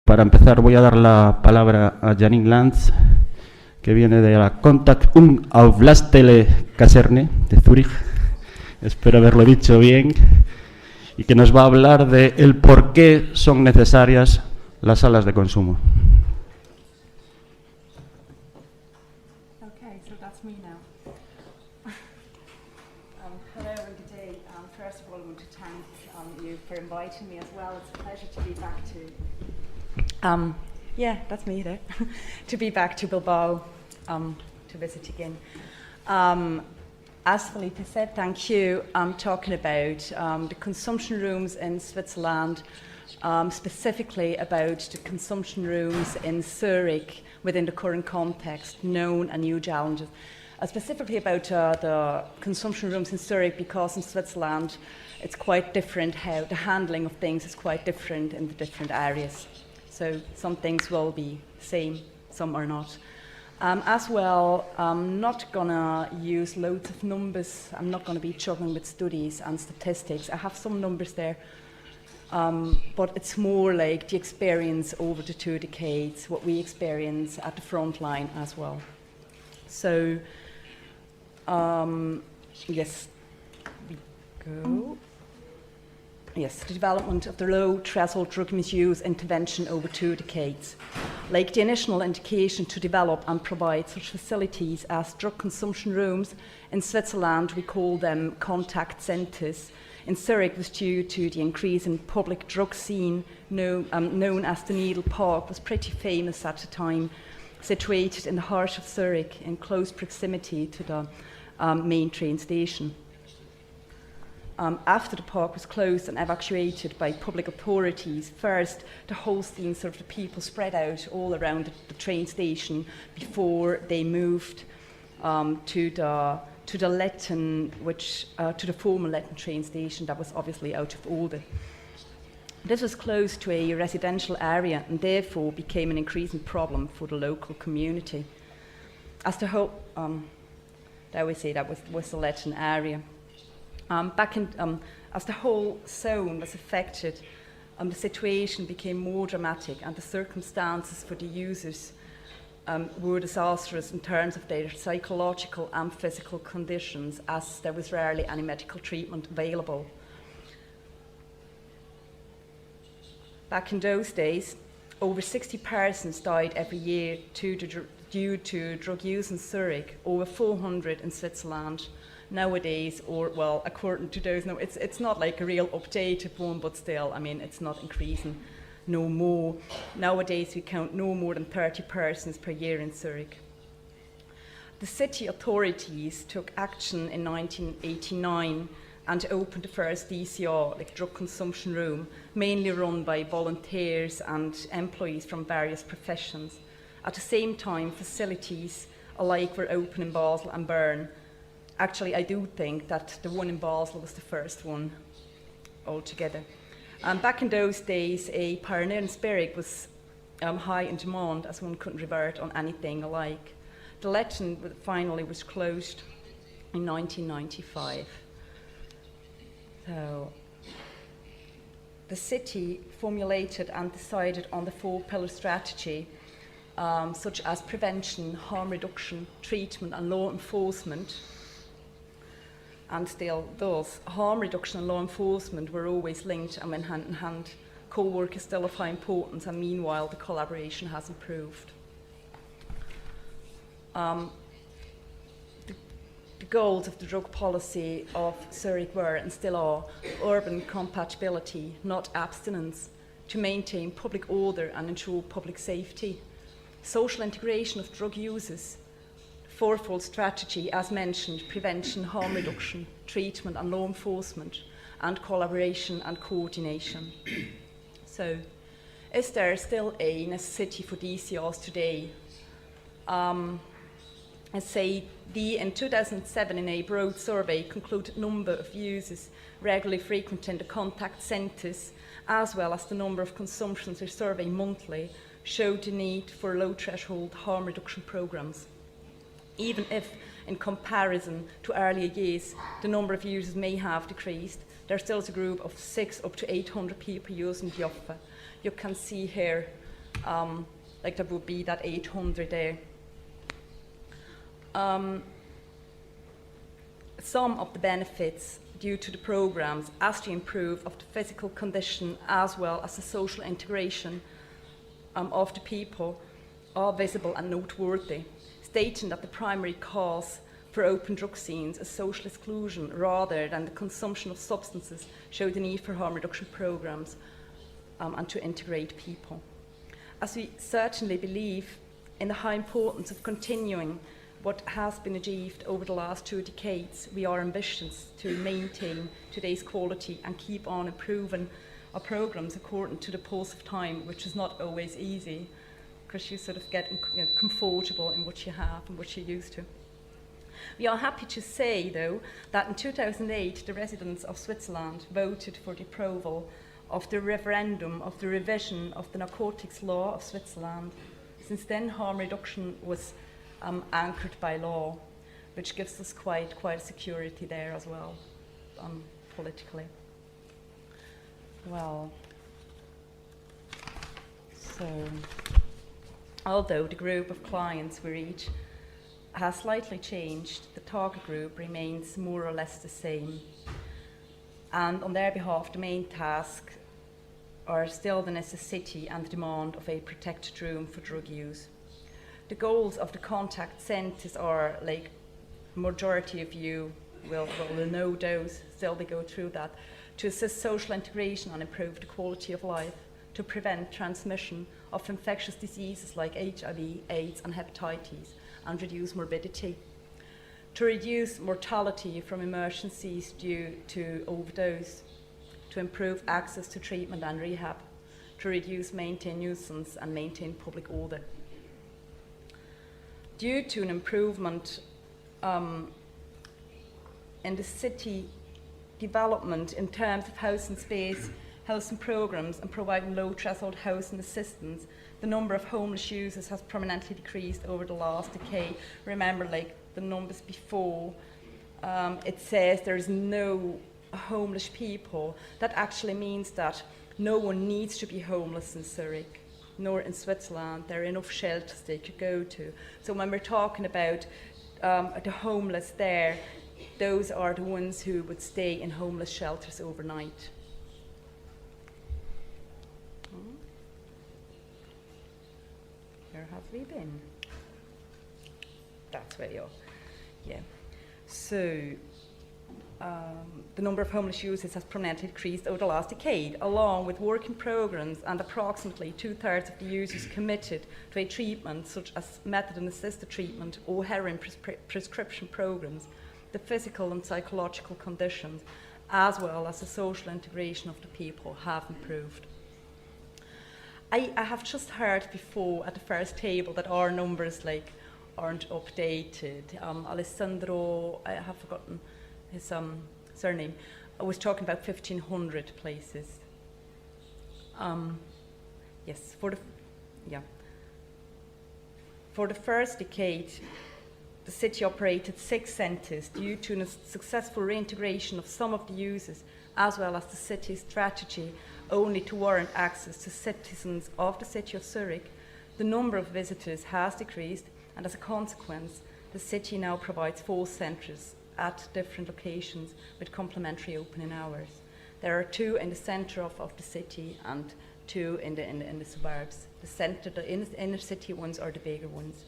Para empezar voy a dar la palabra a Janine Lanz, que viene de la Kontkt Aunflastelle Kaserne de Zürich, espero haberlo dicho bien, y que nos va a hablar de el por qué son necesarias las salas de consumo. Okay, so that's me now. Hello and good day. First of all, I want to thank you for inviting me as well. It's a pleasure to be back to, yeah, that's me there, to be back to Bilbao to visit again. As Felipe said, thank you. I'm talking about the consumption rooms in Switzerland, specifically about the consumption rooms in Zurich within the current context, known and new challenges. Specifically about the consumption rooms in Zurich, because in Switzerland it's quite different how the handling of things is quite different in the different areas. So some things will be same, some are not. As well, I'm not gonna use loads of numbers. I'm not gonna be juggling with studies and statistics. I have some numbers there, but it's more like the experience over the 2 decades, what we experience at the front line as well. So, yes, we go. Yes, the development of the low threshold drug misuse intervention over 2 decades. Like the initial indication to develop and provide such facilities as drug consumption rooms, in Switzerland we call them contact centres. In Zurich was due to the increase in public drug scene known as the Needle Park, was pretty famous at the time, situated in the heart of Zurich in close proximity to the main train station. After the park was closed and evacuated by public authorities, first the whole scene, sort of the people spread out all around the train station before they moved to the Letten, to the former Letten train station that was obviously out of order. This was close to a residential area and therefore became an increasing problem for the local community. As the whole, I would say that was the Letten area. As the whole zone was affected, the situation became more dramatic and the circumstances for the users were disastrous in terms of their psychological and physical conditions, as there was rarely any medical treatment available. Back in those days, over 60 persons died every year due to drug use in Zurich, over 400 in Switzerland. Nowadays, or well, according to those, no, it's not like a real updated one, but still, I mean, it's not increasing no more. Nowadays, we count no more than 30 persons per year in Zurich. The city authorities took action in 1989 and opened the first DCR, like drug consumption room, mainly run by volunteers and employees from various professions. At the same time, facilities alike were open in Basel and Bern. Actually, I do think that the one in Basel was the first one altogether. Back in those days, a pioneering spirit was high in demand, as one couldn't revert on anything alike. The Letten finally was closed in 1995. So, the city formulated and decided on the 4-pillar strategy, such as prevention, harm reduction, treatment, and law enforcement. And still, those harm reduction and law enforcement were always linked and went hand in hand. Co-work is still of high importance, and meanwhile, the collaboration has improved. The goals of the drug policy of Zurich were, and still are, urban compatibility, not abstinence, to maintain public order and ensure public safety, social integration of drug users, fourfold strategy, as mentioned, prevention, harm reduction, treatment and law enforcement, and collaboration and coordination. So, is there still a necessity for DCRs today? I say in 2007, in a broad survey, concluded number of users regularly frequenting the contact centres, as well as the number of consumptions they survey monthly, showed the need for low-threshold harm reduction programmes. Even if, in comparison to earlier years, the number of users may have decreased, there still is a group of 600 up to 800 people using the offer. You can see here like there would be that 800 there. Some of the benefits due to the programs as to improve of the physical condition as well as the social integration of the people are visible and noteworthy, stating that the primary cause for open drug scenes is social exclusion rather than the consumption of substances show the need for harm reduction programs and to integrate people. As we certainly believe in the high importance of continuing what has been achieved over the last 2 decades, we are ambitious to maintain today's quality and keep on improving our programs according to the pulse of time, which is not always easy because you sort of get comfortable in what you have and what you're used to. We are happy to say, though, that in 2008, the residents of Switzerland voted for the approval of the referendum of the revision of the narcotics law of Switzerland. Since then, harm reduction was anchored by law, which gives us quite a security there as well, politically. Well, so although the group of clients we reach has slightly changed, the target group remains more or less the same. And on their behalf, the main task are still the necessity and demand of a protected room for drug use. The goals of the contact centres are, like majority of you will know those, still they go through that, to assist social integration and improve the quality of life, to prevent transmission of infectious diseases like HIV, AIDS and hepatitis, and reduce morbidity, to reduce mortality from emergencies due to overdose, to improve access to treatment and rehab, to reduce, maintain nuisance and maintain public order. Due to an improvement in the city development in terms of housing space, housing programs and providing low threshold housing assistance, the number of homeless users has permanently decreased over the last decade. Remember, like the numbers before, it says there's no homeless people. That actually means that no one needs to be homeless in Zurich, nor in Switzerland. There are enough shelters they could go to. So when we're talking about the homeless there, those are the ones who would stay in homeless shelters overnight. Where have we been? That's where you are. Yeah. So the number of homeless users has permanently decreased over the last decade, along with working programs and approximately 2/3 of the users committed to a treatment such as methadone-assisted treatment or heroin prescription programs. The physical and psychological conditions, as well as the social integration of the people, have improved. I have just heard before at the first table that our numbers aren't updated. Alessandro, I have forgotten his surname, was talking about 1,500 places. Yes, for the first decade, the city operated 6 centres due to a successful reintegration of some of the users, as well as the city's strategy only to warrant access to citizens of the city of Zurich. The number of visitors has decreased, and as a consequence, the city now provides 4 centres at different locations with complementary opening hours. There are 2 in the centre of the city and 2 in the suburbs. The inner city ones are the bigger ones.